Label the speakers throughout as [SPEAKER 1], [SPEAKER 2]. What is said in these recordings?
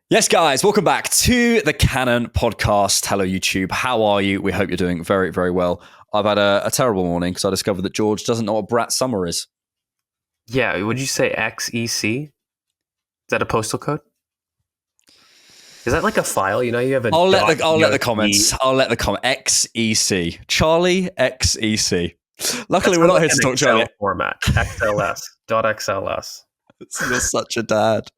[SPEAKER 1] Yes, guys, welcome back to the Cannon podcast. Hello, YouTube. How are you? We hope you're doing very, very well. I've had a terrible morning because I discovered that George doesn't know what Brat Summer is.
[SPEAKER 2] Yeah, would you say XEC? Is that a postal code? Is that like a file? You know, you have a.
[SPEAKER 1] I'll let the comments. XEC. Charlie XEC. Luckily, we're not here to talk
[SPEAKER 2] Excel
[SPEAKER 1] Charlie.
[SPEAKER 2] format. XLS. .xls.
[SPEAKER 1] You're such a dad.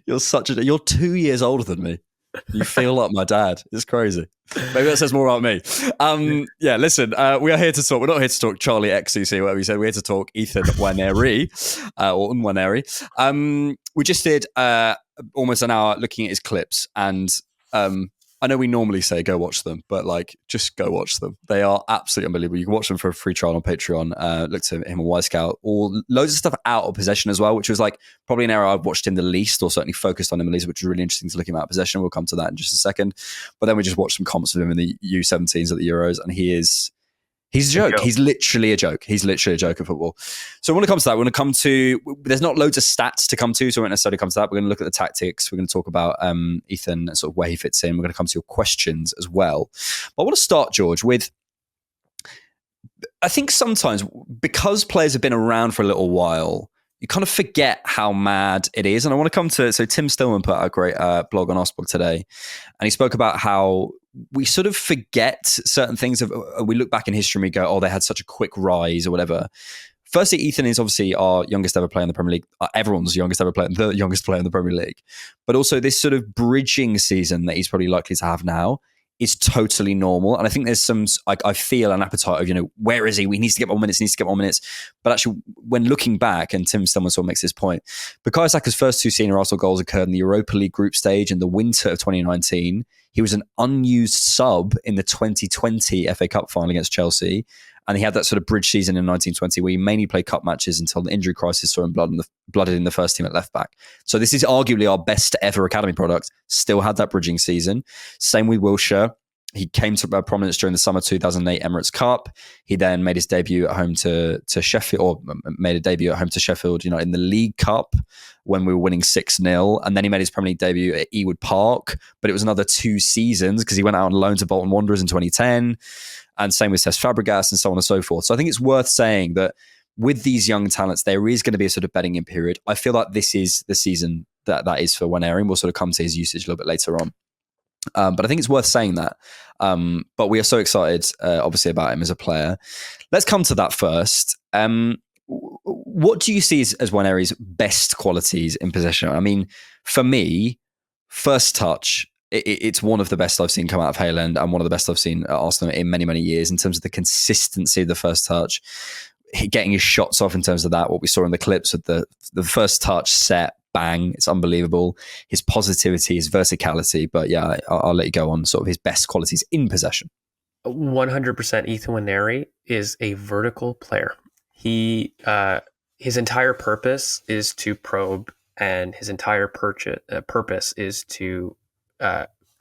[SPEAKER 1] You're 2 years older than me. You feel like my dad. It's crazy. Maybe that says more about me. Yeah, listen, we are here to talk. We're not here to talk Charlie XCC, whatever you said. We're here to talk Ethan Nwaneri, or Nwaneri. We just did almost an hour looking at his clips, and I know we normally say go watch them, but just go watch them. They are absolutely unbelievable. You can watch them for a free trial on Patreon. Look to him and Wisecout, or loads of stuff out of possession as well, which was probably an area I've watched him the least, or certainly focused on him the least, which is really interesting to look him out of possession. We'll come to that in just a second. But then we just watched some comps of him in the U17s at the Euros, and he's a joke. He's literally a joke. He's literally a joke of football. So when it comes to that, we're going to come to, there's not loads of stats to come to, so we won't necessarily come to that. We're going to look at the tactics. We're going to talk about Ethan and sort of where he fits in. We're going to come to your questions as well. But I want to start, George, with, I think sometimes because players have been around for a little while, you kind of forget how mad it is. And I want to come to, so Tim Stillman put out a great blog on Osblog today, and he spoke about how we sort of forget certain things. We look back in history and we go, oh, they had such a quick rise or whatever. Firstly, Ethan is obviously our youngest ever player in the Premier League. Everyone's youngest ever player, the youngest player in the Premier League. But also this sort of bridging season that he's probably likely to have now is totally normal. And I think there's some, I feel an appetite of, where is he? He needs to get more minutes, But actually, when looking back, and Tim Stillman sort of makes this point, Bukayo Saka's first two senior Arsenal goals occurred in the Europa League group stage in the winter of 2019. He was an unused sub in the 2020 FA Cup final against Chelsea. And he had that sort of bridge season in 1920 where he mainly played cup matches until the injury crisis saw him blooded in the first team at left back. So this is arguably our best ever academy product. Still had that bridging season. Same with Wilshere. He came to prominence during the summer 2008 Emirates Cup. He then made his debut at home to Sheffield, or made a debut at home to Sheffield, in the League Cup when we were winning 6-0. And then he made his Premier League debut at Ewood Park, but it was another 2 seasons because he went out on loan to Bolton Wanderers in 2010. And same with Cesc Fabregas and so on and so forth. So I think it's worth saying that with these young talents, there is going to be a sort of bedding in period. I feel like this is the season that is for Nwaneri. We'll sort of come to his usage a little bit later on. But I think it's worth saying that. But we are so excited, obviously, about him as a player. Let's come to that first. What do you see as Nwaneri's best qualities in possession? I mean, for me, first touch, it's one of the best I've seen come out of Haaland and one of the best I've seen at Arsenal in many, many years in terms of the consistency of the first touch, getting his shots off in terms of that, what we saw in the clips with the first touch, set, bang, it's unbelievable. His positivity, his verticality. But yeah, I'll let you go on sort of his best qualities in possession.
[SPEAKER 2] 100% Ethan Nwaneri is a vertical player. He his entire purpose is to probe, and his entire purpose is to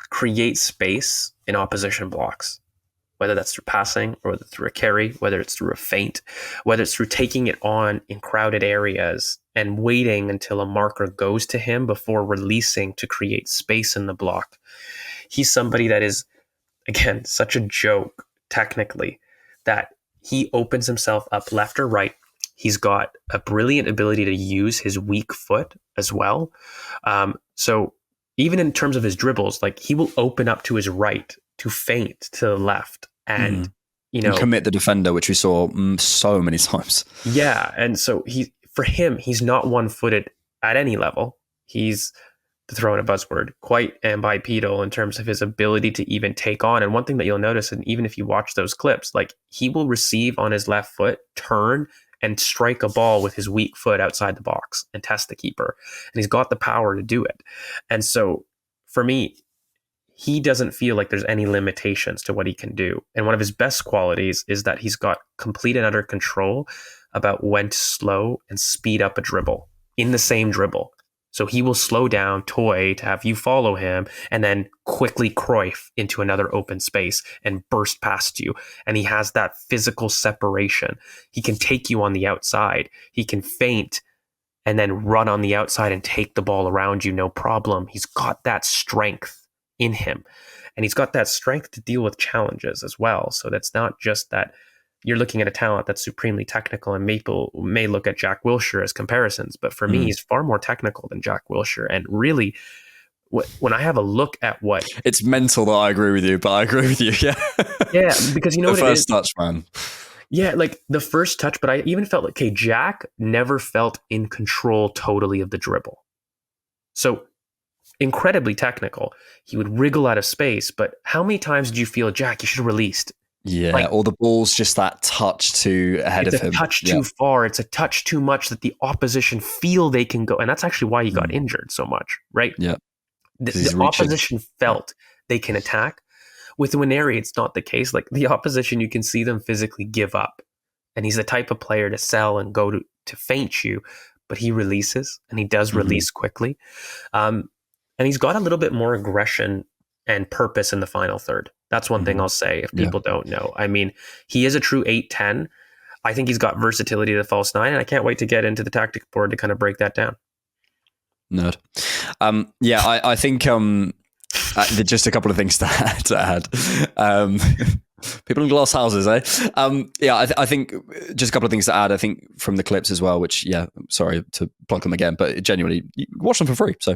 [SPEAKER 2] create space in opposition blocks, whether that's through passing or whether through a carry, whether it's through a feint, whether it's through taking it on in crowded areas and waiting until a marker goes to him before releasing to create space in the block. He's somebody that is, again, such a joke technically that he opens himself up left or right. He's got a brilliant ability to use his weak foot as well. So even in terms of his dribbles, he will open up to his right to feint to the left and,
[SPEAKER 1] and commit the defender, which we saw so many times.
[SPEAKER 2] Yeah. And so he's not one-footed at any level. He's, to throw in a buzzword, quite bipedal in terms of his ability to even take on. And one thing that you'll notice, and even if you watch those clips, he will receive on his left foot, turn and strike a ball with his weak foot outside the box and test the keeper. And he's got the power to do it. And so for me, he doesn't feel like there's any limitations to what he can do. And one of his best qualities is that he's got complete and utter control about when to slow and speed up a dribble in the same dribble. So he will slow down, toy to have you follow him, and then quickly Cruyff into another open space and burst past you. And he has that physical separation. He can take you on the outside. He can feint and then run on the outside and take the ball around you, no problem. He's got that strength in him, and he's got that strength to deal with challenges as well. So that's not just that you're looking at a talent that's supremely technical, and Maple may look at Jack Wilshere as comparisons, but for me, he's far more technical than Jack Wilshere. And really, when I have a look at what...
[SPEAKER 1] It's mental that I agree with you, but I agree with you, yeah.
[SPEAKER 2] Yeah, because you know
[SPEAKER 1] the
[SPEAKER 2] what it is?
[SPEAKER 1] first touch, man.
[SPEAKER 2] Yeah, like the first touch, but I even felt like, okay, Jack never felt in control totally of the dribble. So incredibly technical. He would wriggle out of space, but how many times did you feel, Jack, you should have released?
[SPEAKER 1] Yeah,
[SPEAKER 2] like,
[SPEAKER 1] or the ball's just that touch too ahead of him.
[SPEAKER 2] It's a touch too far. It's a touch too much that the opposition feel they can go. And that's actually why he got injured so much, right?
[SPEAKER 1] Yeah.
[SPEAKER 2] The opposition felt they can attack. With Nwaneri, it's not the case. Like the opposition, you can see them physically give up. And he's the type of player to sell and go to feint you, but he releases, and he does release quickly. And he's got a little bit more aggression and purpose in the final third. That's one thing I'll say if people don't know. I mean, he is a true 8-10. I think he's got versatility to the false 9, and I can't wait to get into the tactic board to kind of break that down.
[SPEAKER 1] Nerd. I think just a couple of things to add. People in glass houses, eh? I think just a couple of things to add. I think from the clips as well, which, sorry to plug them again, but genuinely, you watch them for free. So,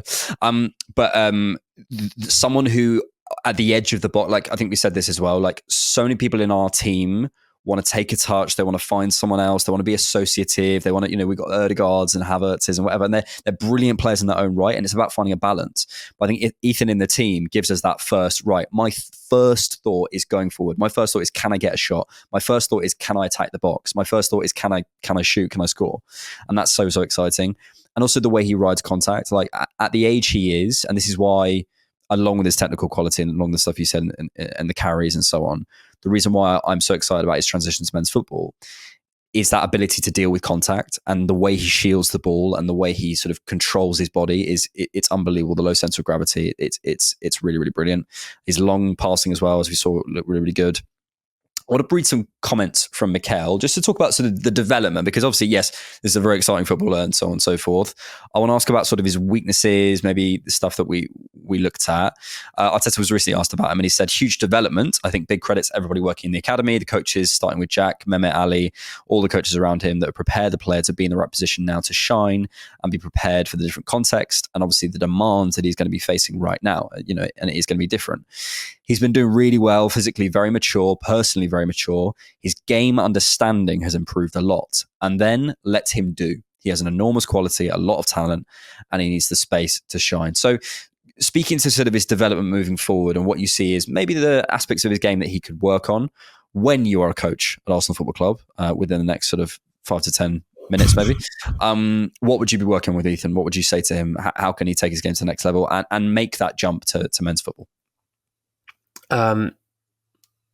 [SPEAKER 1] someone who at the edge of the box, like I think we said this as well, like so many people in our team want to take a touch, they want to find someone else, they want to be associative, they want to, we've got Ødegaards and Havertz's and whatever, and they're brilliant players in their own right, and it's about finding a balance. But I think Ethan in the team gives us that first, right, my first thought is going forward. My first thought is, can I get a shot? My first thought is, can I attack the box? My first thought is, can I shoot? Can I score? And that's so exciting. And also the way he rides contact, like at the age he is, and this is why, along with his technical quality and along the stuff you said and the carries and so on, the reason why I'm so excited about his transition to men's football is that ability to deal with contact, and the way he shields the ball and the way he sort of controls his body it's unbelievable. The low center of gravity, it's really, really brilliant. His long passing as well, as we saw, looked really, really good. I want to read some comments from Mikhail just to talk about sort of the development, because obviously, yes, this is a very exciting footballer and so on and so forth. I want to ask about sort of his weaknesses, maybe the stuff that we looked at. Arteta was recently asked about him, and he said, huge development. I think big credits to everybody working in the academy, the coaches, starting with Jack, Mehmet Ali, all the coaches around him that have prepared the player to be in the right position now to shine and be prepared for the different context and obviously the demands that he's going to be facing right now, and it is going to be different. He's been doing really well, physically very mature, personally very mature. His game understanding has improved a lot. And then let him do. He has an enormous quality, a lot of talent, and he needs the space to shine. So speaking to sort of his development moving forward, and what you see is maybe the aspects of his game that he could work on when you are a coach at Arsenal Football Club within the next sort of 5 to 10 minutes maybe. What would you be working with, Ethan? What would you say to him? How can he take his game to the next level and make that jump to men's football?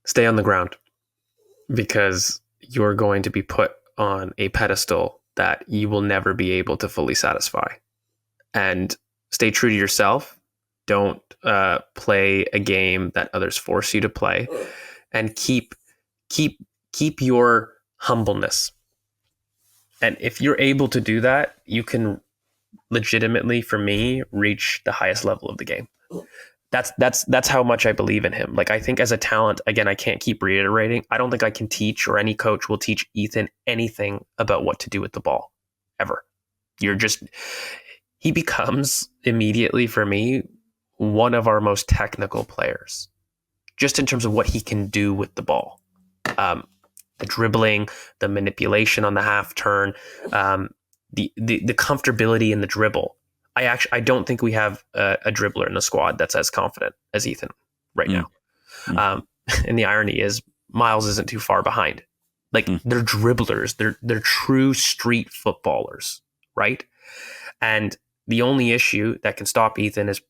[SPEAKER 2] Stay on the ground, because you're going to be put on a pedestal that you will never be able to fully satisfy. And stay true to yourself. Don't play a game that others force you to play, and keep your humbleness. And if you're able to do that, you can legitimately, for me, reach the highest level of the game. That's how much I believe in him. Like, I think as a talent, again, I can't keep reiterating, I don't think I can teach, or any coach will teach Ethan anything about what to do with the ball, ever. He becomes immediately, for me, one of our most technical players, just in terms of what he can do with the ball. The dribbling, the manipulation on the half turn, the comfortability in the dribble. I don't think we have a dribbler in the squad that's as confident as Ethan right now. And the irony is, Miles isn't too far behind. Like, they're dribblers. They're true street footballers, right? And the only issue that can stop Ethan is,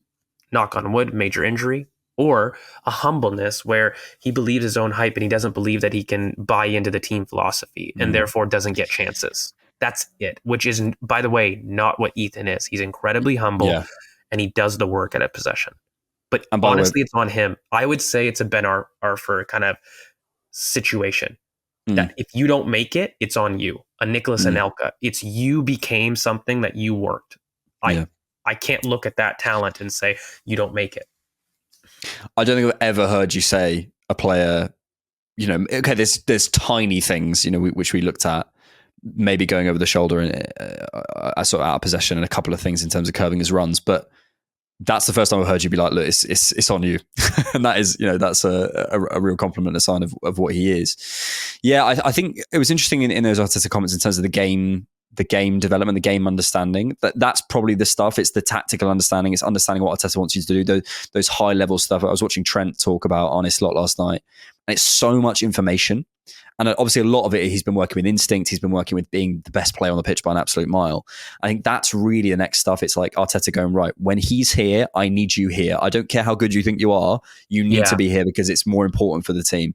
[SPEAKER 2] knock on wood, major injury, or a humbleness where he believes his own hype and he doesn't believe that he can buy into the team philosophy and therefore doesn't get chances. That's it, which is, by the way, not what Ethan is. He's incredibly humble, and he does the work at a possession. But honestly, it's on him. I would say it's a Ben Arthur kind of situation. That if you don't make it, it's on you. a Nicholas Anelka. It's you became something that you weren't. I can't look at that talent and say you don't make it.
[SPEAKER 1] I don't think I've ever heard you say a player, okay, there's tiny things, which we looked at, maybe going over the shoulder and sort of out of possession and a couple of things in terms of curving his runs, but that's the first time I've heard you be like, look, it's on you. And that is, that's a real compliment, a sign of what he is. Yeah, I think it was interesting in those Arteta comments in terms of the game development, the game understanding. That's probably the stuff. It's the tactical understanding. It's understanding what Arteta wants you to do. Those high level stuff. I was watching Trent talk about Arne Slot last night, and it's so much information. And obviously a lot of it, he's been working with instinct. He's been working with being the best player on the pitch by an absolute mile. I think that's really the next stuff. It's like Arteta going, right, when he's here, I need you here. I don't care how good you think you are. You need to be here because it's more important for the team.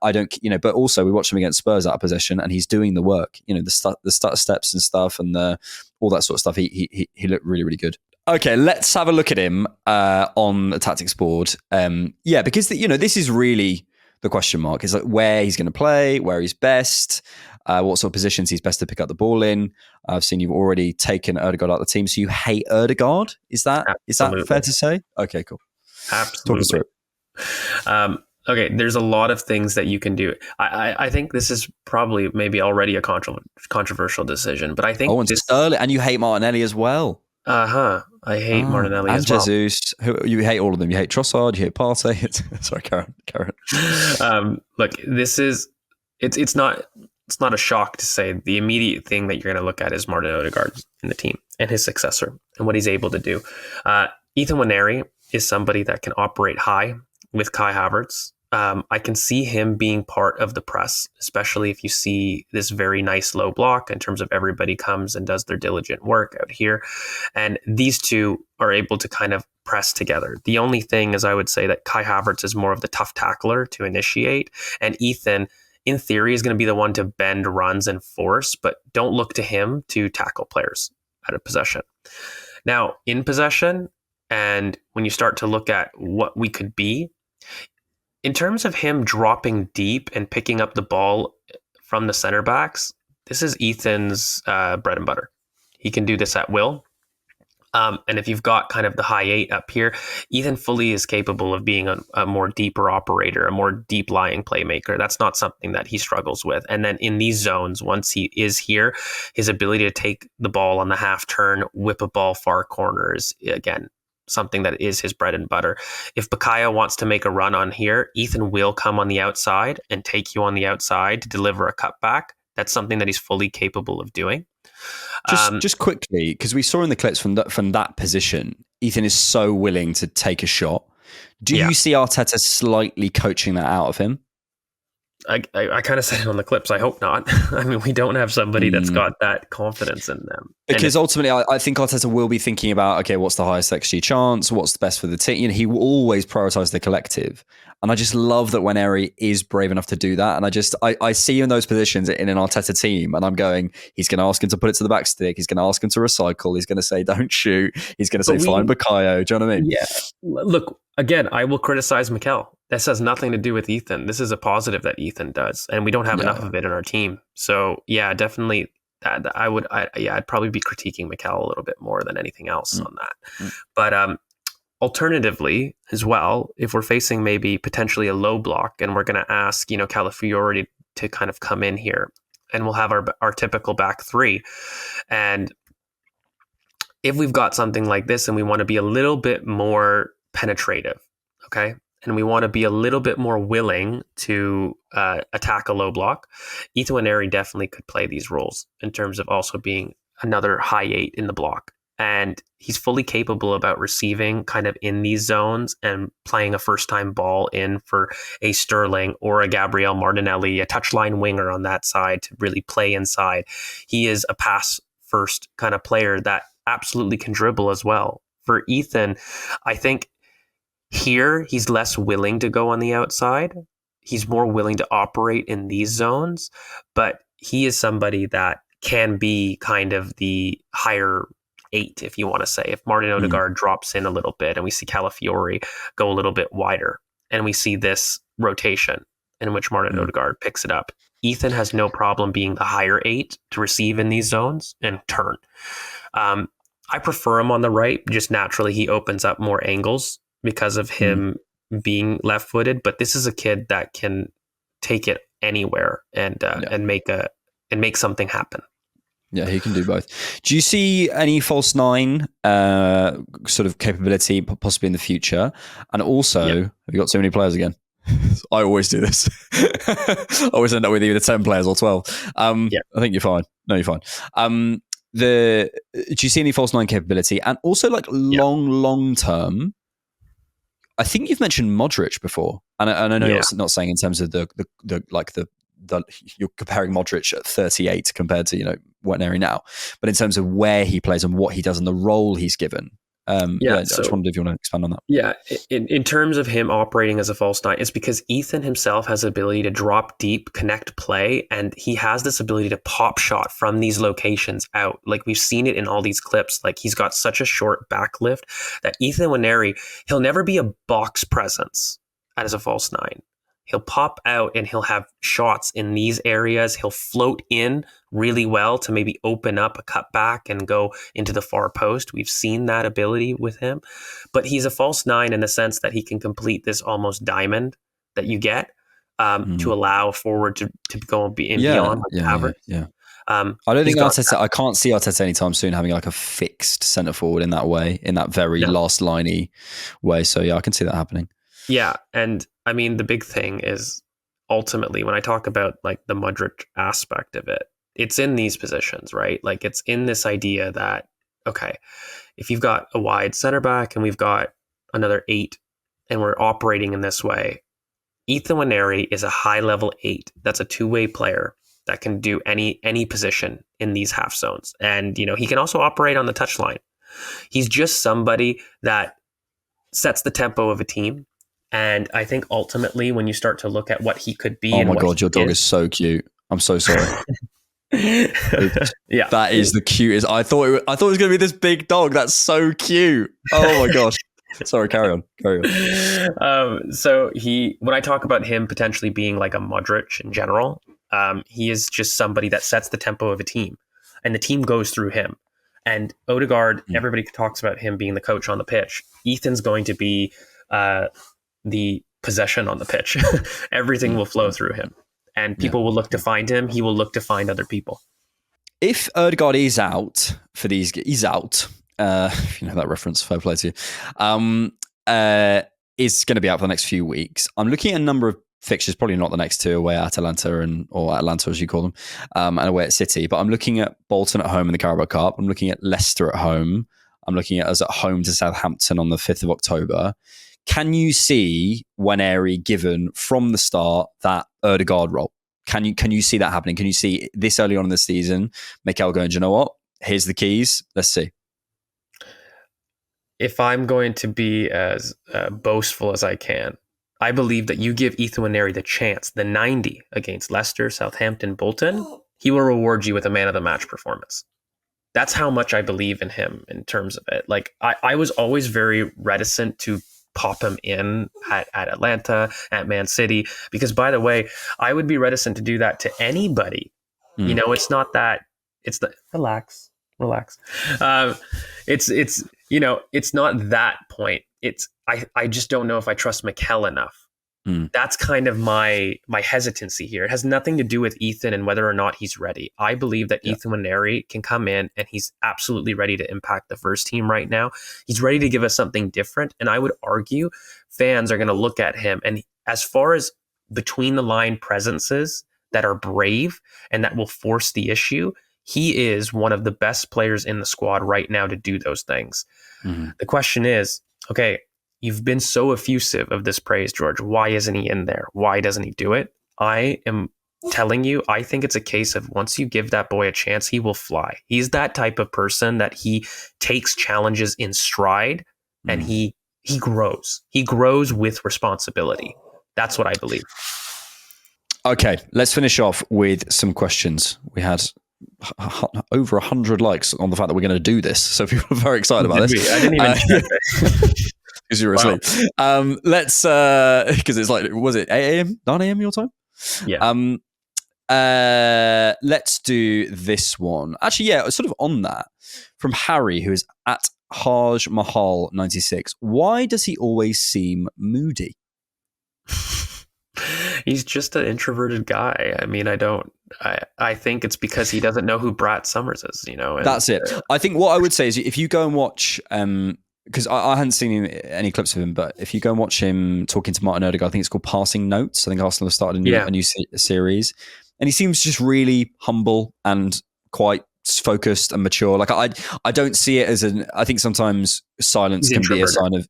[SPEAKER 1] I don't, but also we watched him against Spurs out of possession and he's doing the work, the start steps and stuff and all that sort of stuff. He looked really, really good. Okay, let's have a look at him on the tactics board. Because, this is really the question mark. Is like where he's going to play, where he's best, what sort of positions he's best to pick up the ball in. I've seen you've already taken Ødegaard out of the team, so you hate Ødegaard. Is that fair to say? Okay, cool.
[SPEAKER 2] Absolutely. Talk us through. Okay, there's a lot of things that you can do. I think this is probably maybe already a controversial decision, but I think
[SPEAKER 1] Sterling, and you hate Martinelli as well.
[SPEAKER 2] I hate Martinelli as well.
[SPEAKER 1] And Jesus. You hate all of them. You hate Trossard, you hate Partey. Sorry, Karen.
[SPEAKER 2] Look, it's not a shock to say the immediate thing that you're going to look at is Martin Ødegaard in the team and his successor and what he's able to do. Ethan Nwaneri is somebody that can operate high with Kai Havertz. I can see him being part of the press, especially if you see this very nice low block in terms of everybody comes and does their diligent work out here. And these two are able to kind of press together. The only thing is I would say that Kai Havertz is more of the tough tackler to initiate. And Ethan, in theory, is going to be the one to bend runs and force, but don't look to him to tackle players out of possession. Now, in possession, and when you start to look at what we could be, in terms of him dropping deep and picking up the ball from the center backs, this is Ethan's bread and butter. He can do this at will. And if you've got kind of the high 8 up here, Ethan fully is capable of being a more deeper operator, a more deep lying playmaker. That's not something that he struggles with. And then in these zones, once he is here, his ability to take the ball on the half turn, whip a ball far corners, again, something that is his bread and butter. If Bukayo wants to make a run on here, Ethan will come on the outside and take you on the outside to deliver a cutback. That's something that he's fully capable of doing.
[SPEAKER 1] Just quickly, because we saw in the clips from that position, Ethan is so willing to take a shot. Do you see Arteta slightly coaching that out of him?
[SPEAKER 2] I kind of said it on the clips. I hope not. I mean, we don't have somebody that's got that confidence in them.
[SPEAKER 1] Because ultimately, I think Arteta will be thinking about, okay, what's the highest XG chance? What's the best for the team? He will always prioritize the collective. And I just love that Nwaneri is brave enough to do that. And I see in those positions in an Arteta team, and I'm going, he's going to ask him to put it to the back stick. He's going to ask him to recycle. He's going to say, don't shoot. He's going to say, fine, Bukayo. Do you know what I mean?
[SPEAKER 2] Yeah. Look, again, I will criticize Mikel. This has nothing to do with Ethan. This is a positive that Ethan does, and we don't have enough of it in our team. So yeah, definitely, I'd probably be critiquing Mikel a little bit more than anything else on that. But alternatively, as well, if we're facing maybe potentially a low block, and we're going to ask Calafiori to kind of come in here, and we'll have our typical back three, and if we've got something like this, and we want to be a little bit more penetrative, okay. And we want to be a little bit more willing to attack a low block, Ethan Nwaneri definitely could play these roles in terms of also being another high 8 in the block. And he's fully capable about receiving kind of in these zones and playing a first-time ball in for a Sterling or a Gabriel Martinelli, a touchline winger on that side to really play inside. He is a pass-first kind of player that absolutely can dribble as well. For Ethan, I think here, he's less willing to go on the outside. He's more willing to operate in these zones, but he is somebody that can be kind of the higher 8, if you want to say. If Martin Ødegaard drops in a little bit and we see Calafiori go a little bit wider and we see this rotation in which Martin Ødegaard picks it up, Ethan has no problem being the higher 8 to receive in these zones and turn. I prefer him on the right. Just naturally, he opens up more angles because of him being left-footed. But this is a kid that can take it anywhere and make something happen.
[SPEAKER 1] Yeah, he can do both. Do you see any false nine sort of capability possibly in the future? And also, have you got so many players again? I always do this. I always end up with either 10 players or 12. I think you're fine. No, you're fine. Do you see any false nine capability? And also, like long term, I think you've mentioned Modric before, and I know you're not saying in terms of the you're comparing Modric at 38 compared to Nwaneri now, but in terms of where he plays and what he does and the role he's given. I just wondered if you want to expand on that.
[SPEAKER 2] Yeah, in terms of him operating as a false nine, it's because Ethan himself has the ability to drop deep, connect play, and he has this ability to pop shot from these locations out. Like we've seen it in all these clips. Like he's got such a short back lift that Ethan Nwaneri, he'll never be a box presence as a false nine. He'll pop out and he'll have shots in these areas. He'll float in really well to maybe open up a cutback and go into the far post. We've seen that ability with him. But he's a false nine in the sense that he can complete this almost diamond that you get to allow forward to go beyond Havertz.
[SPEAKER 1] Yeah. I don't think Arteta. I can't see Arteta anytime soon having like a fixed centre forward in that way, in that very last liney way. So I can see that happening.
[SPEAKER 2] Yeah, and I mean the big thing is ultimately when I talk about like the Modric aspect of it, it's in these positions, right? Like it's in this idea that if you've got a wide center back and we've got another 8 and we're operating in this way, Ethan Nwaneri is a high level 8. That's a two-way player that can do any position in these half zones, and he can also operate on the touchline. He's just somebody that sets the tempo of a team. And I think ultimately, when you start to look at what he could be,
[SPEAKER 1] oh my god, your dog is so cute. I'm so sorry. That is the cutest. I thought it was going to be this big dog. That's so cute. Oh my gosh. Sorry, carry on.
[SPEAKER 2] So when I talk about him potentially being like a Modric in general, he is just somebody that sets the tempo of a team, and the team goes through him. And Ødegaard, everybody talks about him being the coach on the pitch. Ethan's going to be the possession on the pitch. Everything will flow through him, and people will look to find him. He will look to find other people.
[SPEAKER 1] If Ødegaard is out for these, he's out. If you know that reference, fair play to you. Is going to be out for the next few weeks. I'm looking at a number of fixtures, probably not the next two, away at Atalanta or Atlanta as you call them, and away at City. But I'm looking at Bolton at home in the Carabao Cup. I'm looking at Leicester at home. I'm looking at us at home to Southampton on the 5th of October. Can you see Nwaneri given from the start that Ødegaard role? Can you see that happening? Can you see this early on in the season, Mikel going, do you know what? Here's the keys. Let's see.
[SPEAKER 2] If I'm going to be as boastful as I can, I believe that you give Ethan Nwaneri the chance, the 90 against Leicester, Southampton, Bolton, he will reward you with a man of the match performance. That's how much I believe in him in terms of it. Like I was always very reticent to pop him in at Atlanta, at Man City, because by the way, I would be reticent to do that to anybody. It's not that, it's the relax. It's not that point. I just don't know if I trust Mikel enough. That's kind of my hesitancy here. It has nothing to do with Ethan and whether or not he's ready. I believe that Ethan Nwaneri can come in and he's absolutely ready to impact the first team right now. He's ready to give us something different. And I would argue fans are going to look at him. And as far as between the line presences that are brave and that will force the issue, he is one of the best players in the squad right now to do those things. The question is, okay, you've been so effusive of this praise, George. Why isn't he in there? Why doesn't he do it? I am telling you, I think it's a case of once you give that boy a chance, he will fly. He's that type of person that he takes challenges in stride and he grows. He grows with responsibility. That's what I believe.
[SPEAKER 1] Okay, let's finish off with some questions. We had over 100 likes on the fact that we're going to do this. So people are very excited about this.
[SPEAKER 2] I didn't even check it.
[SPEAKER 1] Because you were asleep. Let's, because it's like, was it 8 a.m., 9 a.m. your time?
[SPEAKER 2] Yeah.
[SPEAKER 1] Let's do this one. Actually, yeah, sort of on that. From Harry, who is at Haj Mahal 96. Why does he always seem moody?
[SPEAKER 2] He's just an introverted guy. I mean, I think it's because he doesn't know who Brad Summers is, you know. And,
[SPEAKER 1] that's it. I think what I would say is if you go and watch, because I hadn't seen any clips of him, but if you go and watch him talking to Martin Ødegaard, I think it's called Passing Notes. I think Arsenal have started a new series. And he seems just really humble and quite focused and mature. Like I don't see it as I think sometimes silence can be a sign of,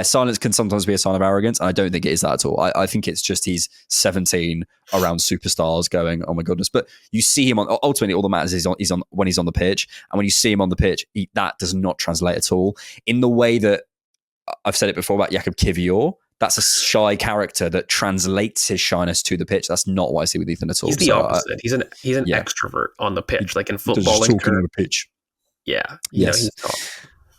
[SPEAKER 1] silence can sometimes be a sign of arrogance. And I don't think it is that at all. I think it's just he's 17 around superstars going, oh my goodness. But you see him ultimately all that matters is when he's on the pitch. And when you see him on the pitch, that does not translate at all in the way that I've said it before about Jakub Kiwior. That's a shy character that translates his shyness to the pitch. That's not what I see with Ethan at all.
[SPEAKER 2] He's the opposite. He's an extrovert on the pitch, like in football.
[SPEAKER 1] Just talking on the pitch.
[SPEAKER 2] Yeah.
[SPEAKER 1] Yes.
[SPEAKER 2] He's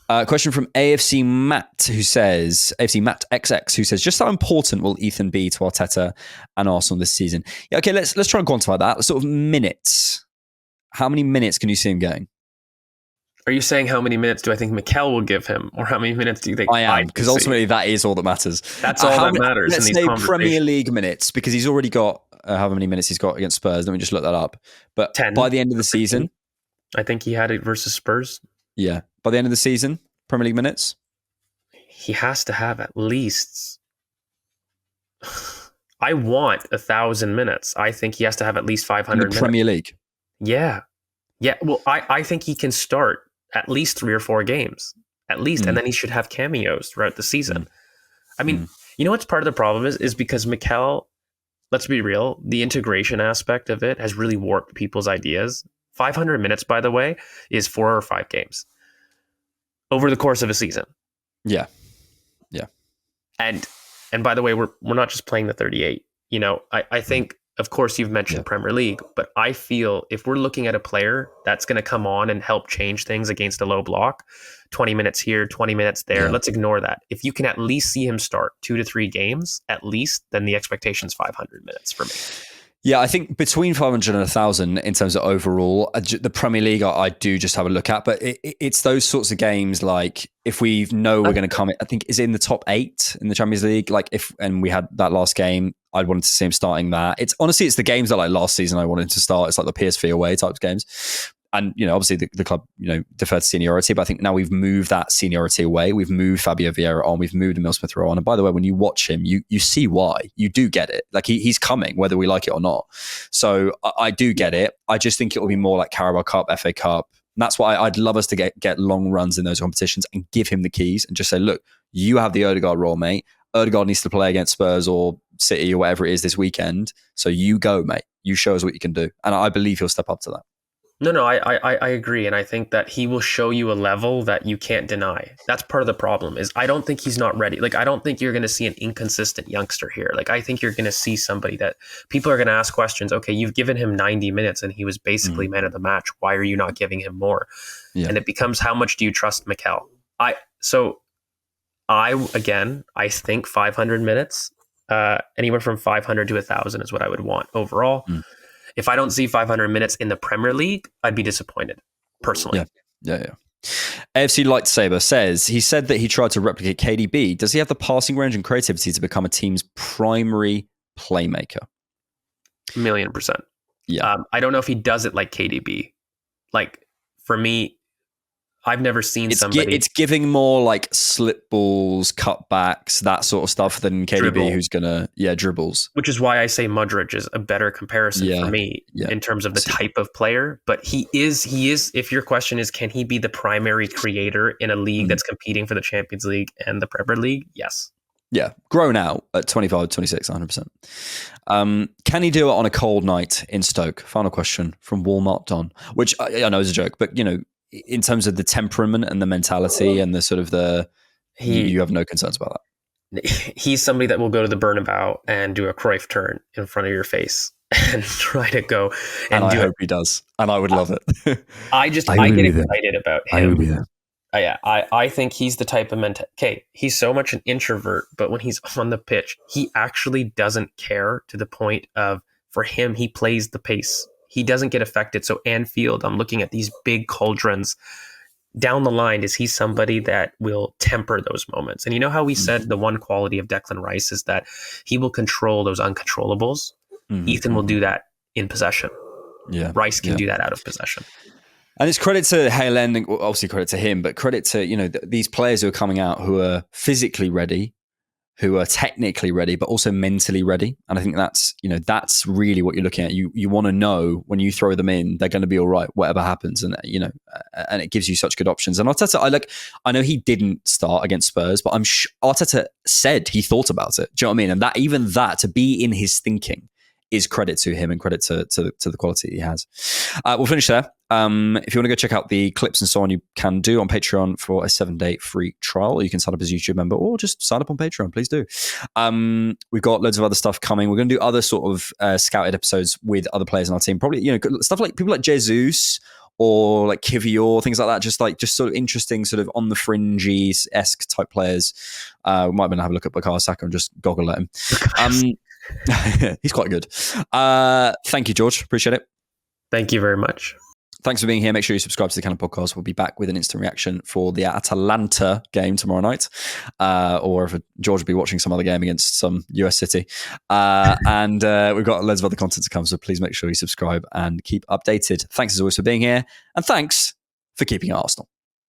[SPEAKER 2] top.
[SPEAKER 1] Question from AFC Matt, who says, AFC Matt XX, who says, just how important will Ethan be to Arteta and Arsenal this season? Yeah, okay, let's try and quantify that. Sort of minutes. How many minutes can you see him going?
[SPEAKER 2] Are you saying how many minutes do I think Mikel will give him, or how many minutes do you think
[SPEAKER 1] I am? Because ultimately that is all that matters.
[SPEAKER 2] That's all that matters.
[SPEAKER 1] Let's
[SPEAKER 2] in these
[SPEAKER 1] say Premier League minutes, because he's already got however many minutes he's got against Spurs. Let me just look that up. But
[SPEAKER 2] 10,
[SPEAKER 1] by the end of the season,
[SPEAKER 2] I think he had it versus Spurs.
[SPEAKER 1] Yeah, by the end of the season, Premier League minutes,
[SPEAKER 2] he has to have at least. I want 1,000 minutes. I think he has to have at least 500
[SPEAKER 1] in the Premier League.
[SPEAKER 2] Yeah. Well, I think he can start at least 3 or 4 games, at least, and then he should have cameos throughout the season. I mean, you know what's part of the problem is because Mikel, let's be real, the integration aspect of it has really warped people's ideas. 500 minutes, by the way, is 4 or 5 games over the course of a season.
[SPEAKER 1] Yeah.
[SPEAKER 2] And by the way, we're not just playing the 38. You know, I think, of course, you've mentioned Premier League, but I feel if we're looking at a player that's going to come on and help change things against a low block, 20 minutes here, 20 minutes there, let's ignore that. If you can at least see him start 2 to 3 games, at least, then the expectation's 500 minutes for me.
[SPEAKER 1] Yeah, I think between 500 and 1,000 in terms of overall, the Premier League I do just have a look at, but it's those sorts of games like if we know we're going to come, I think is it in the top 8 in the Champions League, like and we had that last game, I'd wanted to see him starting that. It's honestly, it's the games that like last season I wanted to start. It's like the PSV away type of games. And, you know, obviously the club, you know, deferred to seniority, but I think now we've moved that seniority away. We've moved Fabio Vieira on. We've moved Emile Smith-Rowe on. And by the way, when you watch him, you see why. You do get it. Like he's coming, whether we like it or not. So I do get it. I just think it will be more like Carabao Cup, FA Cup. And that's why I'd love us to get long runs in those competitions and give him the keys and just say, look, you have the Ødegaard role, mate. Ødegaard needs to play against Spurs or City or whatever it is this weekend. So you go, mate. You show us what you can do. And I believe he'll step up to that.
[SPEAKER 2] No, I agree. And I think that he will show you a level that you can't deny. That's part of the problem is I don't think he's not ready. Like, I don't think you're going to see an inconsistent youngster here. Like, I think you're going to see somebody that people are going to ask questions. Okay, you've given him 90 minutes and he was basically man of the match. Why are you not giving him more? Yeah. And it becomes, how much do you trust Mikel? I think 500 minutes, anywhere from 500 to 1,000 is what I would want overall. If I don't see 500 minutes in the Premier League, I'd be disappointed, personally.
[SPEAKER 1] Yeah. AFC Lightsaber says, he said that he tried to replicate KDB. Does he have the passing range and creativity to become a team's primary playmaker?
[SPEAKER 2] 1,000,000%.
[SPEAKER 1] Yeah.
[SPEAKER 2] I don't know if he does it like KDB. Like, for me, I've never seen somebody...
[SPEAKER 1] It's giving more like slip balls, cutbacks, that sort of stuff than KDB,
[SPEAKER 2] Dribble.
[SPEAKER 1] Who's going to, dribbles.
[SPEAKER 2] Which is why I say Mudryk is a better comparison for me in terms of the type of player. But he is, if your question is, can he be the primary creator in a league that's competing for the Champions League and the Premier League? Yes.
[SPEAKER 1] Yeah, grown out at 25, 26, 100%. Can he do it on a cold night in Stoke? Final question from Walmart Don, which I know is a joke, but, in terms of the temperament and the mentality and the sort of you have no concerns about
[SPEAKER 2] that. He's somebody that will go to the Bernabeu and do a Cruyff turn in front of your face and try to go. And
[SPEAKER 1] I hope he does. And I would love it.
[SPEAKER 2] I get excited about him.
[SPEAKER 1] I would be there.
[SPEAKER 2] Yeah, I think he's the type of he's so much an introvert, but when he's on the pitch, he actually doesn't care to the point of for him, he plays the pace. He doesn't get affected. So Anfield, I'm looking at these big cauldrons. Down the line, is he somebody that will temper those moments? And you know how we said the one quality of Declan Rice is that he will control those uncontrollables? Ethan will do that in possession.
[SPEAKER 1] Yeah,
[SPEAKER 2] Rice can do that out of possession.
[SPEAKER 1] And it's credit to Haaland, and obviously credit to him, but credit to, these players who are coming out who are physically ready, who are technically ready, but also mentally ready. And I think that's really what you're looking at. You want to know when you throw them in, they're going to be all right, whatever happens. And, and it gives you such good options. And Arteta, I know he didn't start against Spurs, but Arteta said he thought about it. Do you know what I mean? And even that to be in his thinking is credit to him and credit to the quality he has. We'll finish there. If you want to go check out the clips and so on, you can do on Patreon for a 7-day free trial, or you can sign up as a YouTube member, or just sign up on Patreon. Please do. We've got loads of other stuff coming. We're going to do other sort of scouted episodes with other players in our team. Probably, stuff like people like Jesus or like Kivior, things like that. Just sort of interesting, sort of on the fringy-esque type players. We might have a look at Bukayo Saka and just goggle at him. He's quite good. Thank you, George. Appreciate it.
[SPEAKER 2] Thank you very much.
[SPEAKER 1] Thanks for being here. Make sure you subscribe to the Cannon Podcast. We'll be back with an instant reaction for the Atalanta game tomorrow night. Or if George will be watching some other game against some US city. And we've got loads of other content to come, so please make sure you subscribe and keep updated. Thanks as always for being here. And thanks for keeping it Arsenal.